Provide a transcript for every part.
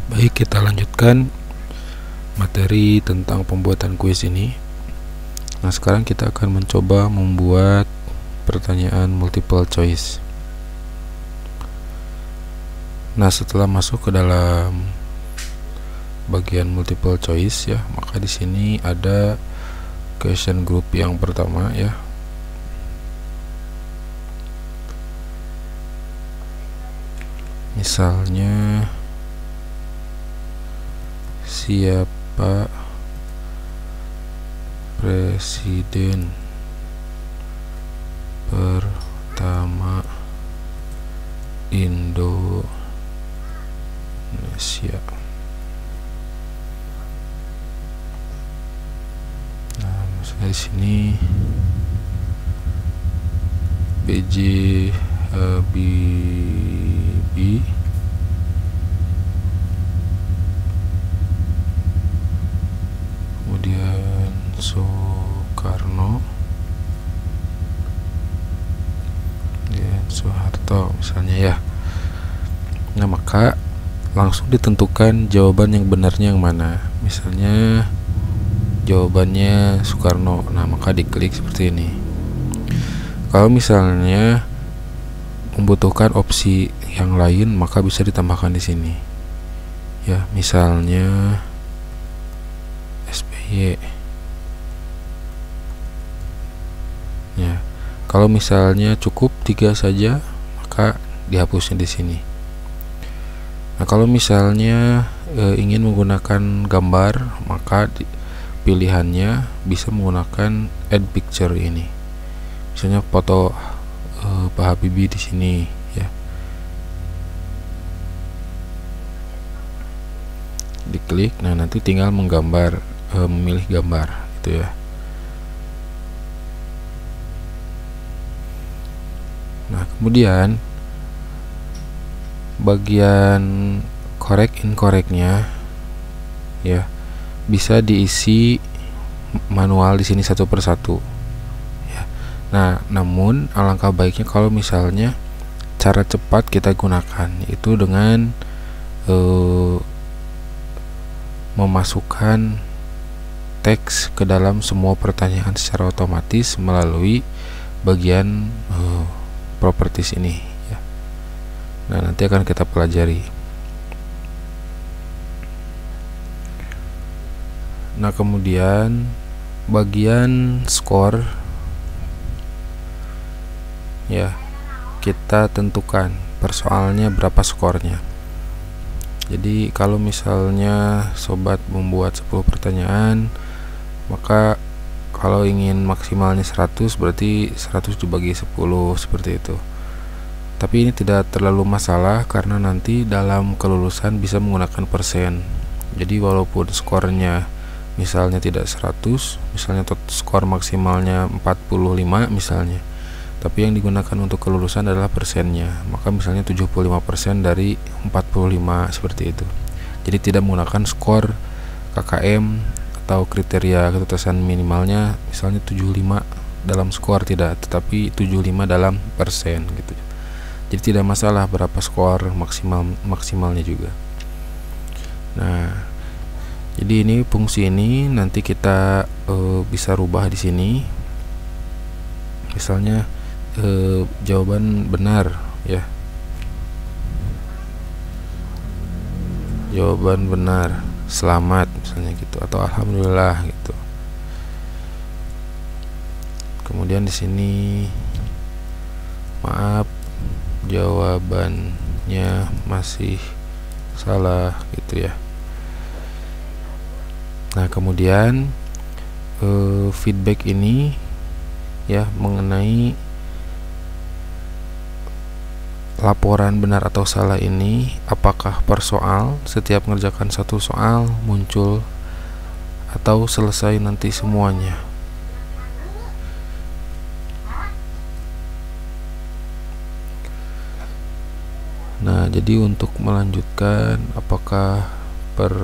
Baik, kita lanjutkan materi tentang pembuatan kuis ini. Nah, sekarang kita akan mencoba membuat pertanyaan multiple choice. Nah, setelah masuk ke dalam bagian multiple choice ya, maka di sini ada question group yang pertama ya. Misalnya, siapa presiden pertama Indonesia? Nah, misalnya di sini B.J. Habibie, kemudian Soekarno, kemudian Soeharto misalnya ya. Nah, maka langsung ditentukan jawaban yang benarnya yang mana. Misalnya jawabannya Soekarno, nah maka diklik seperti ini. Kalau misalnya membutuhkan opsi yang lain, maka bisa ditambahkan di sini ya, misalnya SBY ya. Kalau misalnya cukup 3 saja, maka dihapusnya di sini. Nah, kalau misalnya ingin menggunakan gambar, maka pilihannya bisa menggunakan add picture ini. Misalnya foto Pak Habibie di sini ya. Diklik, nah nanti tinggal menggambar, memilih gambar gitu ya. Nah, kemudian bagian correct incorrectnya ya bisa diisi manual di sini satu persatu ya. Nah, namun alangkah baiknya kalau misalnya cara cepat kita gunakan itu dengan memasukkan teks ke dalam semua pertanyaan secara otomatis melalui bagian properties ini ya. Nah, nanti akan kita pelajari. Nah, kemudian bagian skor ya, kita tentukan persoalannya berapa skornya. Jadi kalau misalnya sobat membuat 10 pertanyaan, maka kalau ingin maksimalnya 100 berarti 100 dibagi 10 seperti itu. Tapi ini tidak terlalu masalah karena nanti dalam kelulusan bisa menggunakan persen. Jadi walaupun skornya misalnya tidak 100, misalnya skor maksimalnya 45 misalnya, tapi yang digunakan untuk kelulusan adalah persennya, maka misalnya 75% dari 45 seperti itu. Jadi tidak menggunakan skor KKM atau kriteria ketuntasan minimalnya misalnya 75 dalam skor, tidak, tetapi 75 dalam persen gitu. Jadi tidak masalah berapa skor maksimalnya juga. Nah, jadi ini fungsi ini nanti kita bisa rubah di sini. Misalnya jawaban benar ya, jawaban benar, selamat misalnya gitu, atau alhamdulillah gitu. Kemudian di sini maaf, jawabannya masih salah gitu ya. Nah, kemudian feedback ini ya mengenai laporan benar atau salah ini, apakah per soal setiap mengerjakan satu soal muncul atau selesai nanti semuanya. Nah, jadi untuk melanjutkan apakah per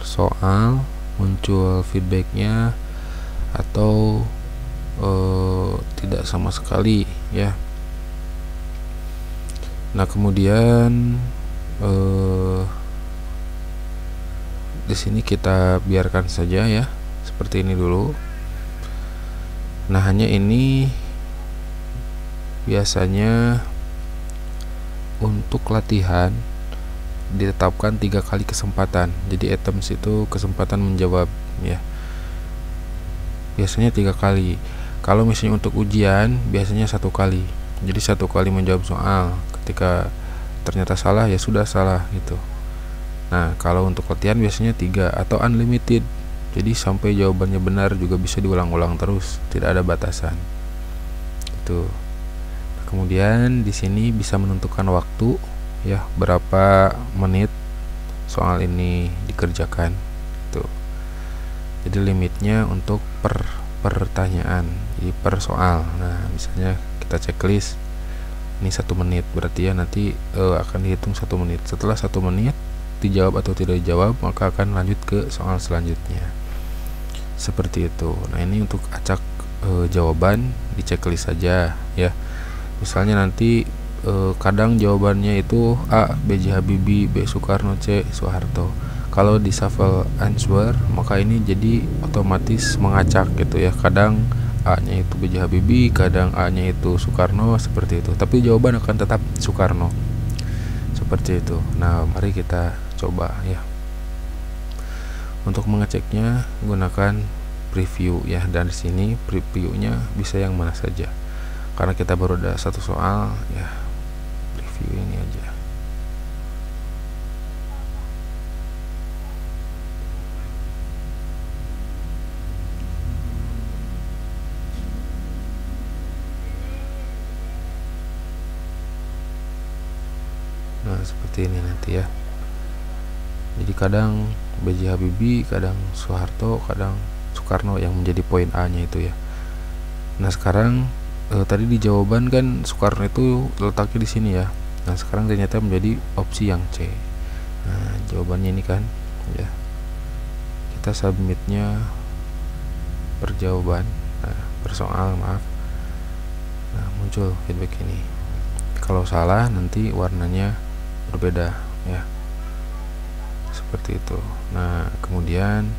soal muncul feedbacknya atau tidak sama sekali ya. Nah, kemudian di sini kita biarkan saja ya, seperti ini dulu. Nah, hanya ini biasanya untuk latihan ditetapkan 3 kali kesempatan. Jadi attempts itu kesempatan menjawab ya, biasanya 3 kali. Kalau misalnya untuk ujian biasanya 1 kali. Jadi 1 kali menjawab soal, ketika ternyata salah ya sudah salah gitu. Nah, kalau untuk latihan biasanya 3 atau unlimited. Jadi sampai jawabannya benar juga bisa diulang-ulang terus, tidak ada batasan. Itu. Kemudian di sini bisa menentukan waktu ya, berapa menit soal ini dikerjakan. Itu. Jadi limitnya untuk per pertanyaan, jadi per soal. Nah, misalnya kita checklist ini 1 menit, berarti ya nanti akan dihitung 1 menit. Setelah 1 menit dijawab atau tidak dijawab, maka akan lanjut ke soal selanjutnya. Seperti itu. Nah, ini untuk acak jawaban di checklist saja ya. Misalnya nanti kadang jawabannya itu A. B.J. Habibie, B. Soekarno, C. Soeharto. Kalau di shuffle answer, maka ini jadi otomatis mengacak gitu ya. Kadang A-nya itu B.J. Habibie, kadang A-nya itu Soekarno, seperti itu. Tapi jawaban akan tetap Soekarno. Seperti itu. Nah, mari kita coba ya. Untuk mengeceknya gunakan preview ya, dan di sini previewnya bisa yang mana saja. Karena kita baru ada 1 soal ya, preview ini aja. Nah, seperti ini nanti ya. Jadi kadang B.J. Habibie, kadang Soeharto, kadang Soekarno yang menjadi poin A-nya itu ya. Nah, sekarang tadi di jawaban kan Soekarno itu letaknya di sini ya. Nah, sekarang ternyata menjadi opsi yang C. Nah, jawabannya ini kan ya. Kita submitnya per jawaban, per soal, maaf. Nah, muncul feedback ini. Kalau salah nanti warnanya berbeda ya, seperti itu. Nah, kemudian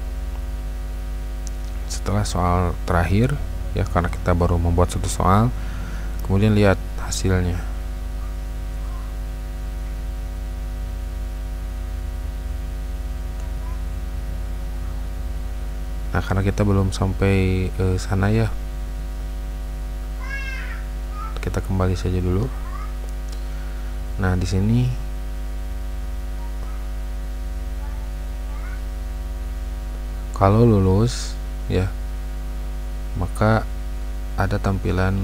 setelah soal terakhir ya, karena kita baru membuat 1 soal, kemudian lihat hasilnya. Nah, karena kita belum sampai sana ya, kita kembali saja dulu. Nah, di sini kalau lulus ya, maka ada tampilan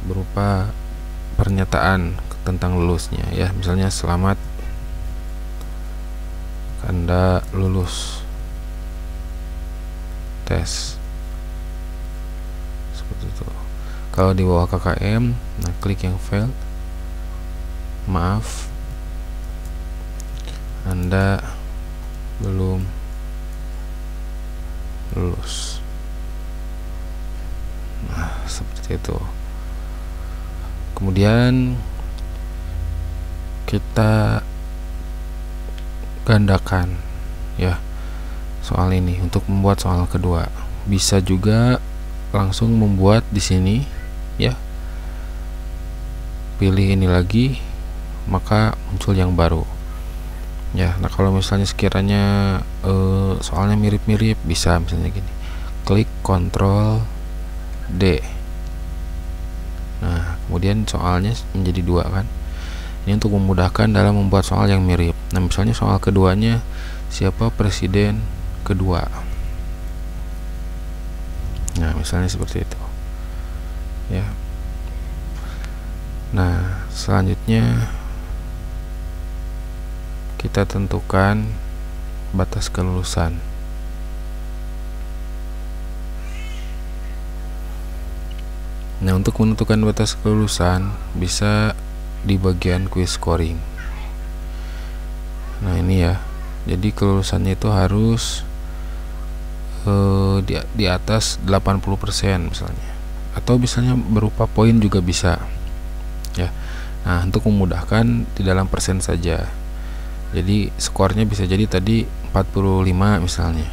berupa pernyataan tentang lulusnya ya. Misalnya, selamat Anda lulus tes, seperti itu. Kalau di bawah KKM, nah klik yang failed, maaf Anda belum lulus. Nah, seperti itu. Kemudian kita gandakan ya soal ini untuk membuat soal kedua. Bisa juga langsung membuat di sini ya. Pilih ini lagi, maka muncul yang baru ya. Nah, kalau misalnya sekiranya soalnya mirip-mirip, bisa misalnya gini, klik Ctrl D. Nah, kemudian soalnya menjadi 2 kan. Ini untuk memudahkan dalam membuat soal yang mirip. Nah, misalnya soal keduanya, siapa presiden kedua. Nah, misalnya seperti itu ya. Nah, selanjutnya kita tentukan batas kelulusan. Nah, untuk menentukan batas kelulusan bisa di bagian quiz scoring. Nah, ini ya. Jadi kelulusannya itu harus di atas 80% misalnya. Atau misalnya berupa poin juga bisa. Ya. Nah, untuk memudahkan di dalam persen saja. Jadi skornya bisa jadi tadi 45 misalnya.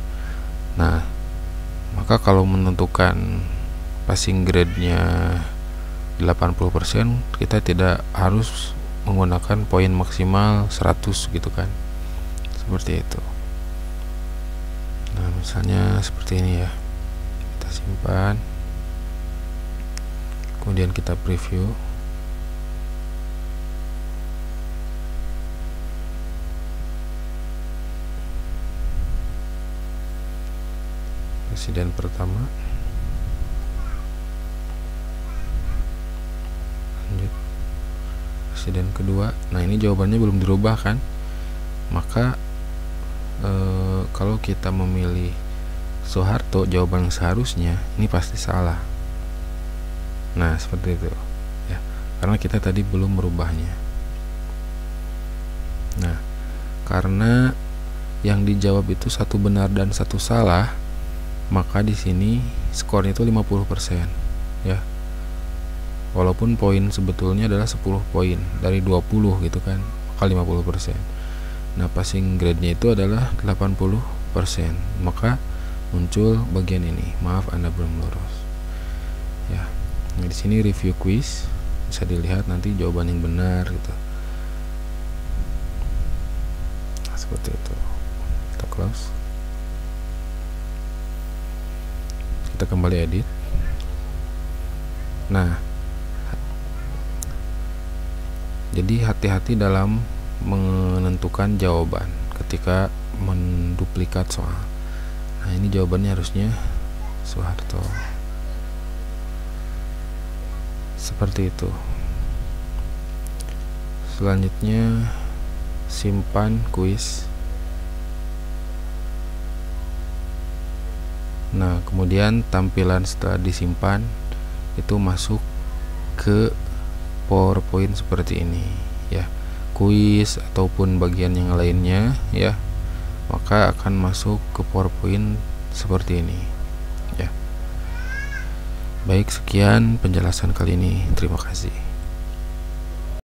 Nah, maka kalau menentukan passing grade-nya 80%, kita tidak harus menggunakan poin maksimal 100 gitu kan. Seperti itu. Nah, misalnya seperti ini ya. Kita simpan. Kemudian kita preview. Presiden pertama, lanjut presiden kedua. Nah, ini jawabannya belum dirubah kan, maka kalau kita memilih Soeharto, jawaban yang seharusnya ini pasti salah. Nah, seperti itu ya, karena kita tadi belum merubahnya. Nah, karena yang dijawab itu satu benar dan satu salah, maka di sini skornya itu 50% ya. Walaupun poin sebetulnya adalah 10 poin dari 20 gitu kan, maka 50%. Nah, passing grade-nya itu adalah 80%. Maka muncul bagian ini. Maaf, Anda belum lurus. Ya. Nah, di sini review quiz bisa dilihat nanti jawaban yang benar gitu. Nah, seperti itu. Kita close. Kita kembali edit. Nah, jadi hati-hati dalam menentukan jawaban ketika menduplikat soal. Nah, ini jawabannya harusnya Soeharto. Seperti itu. Selanjutnya simpan kuis. Nah, kemudian tampilan setelah disimpan itu masuk ke PowerPoint seperti ini ya. Kuis ataupun bagian yang lainnya ya, maka akan masuk ke PowerPoint seperti ini ya. Baik, sekian penjelasan kali ini. Terima kasih.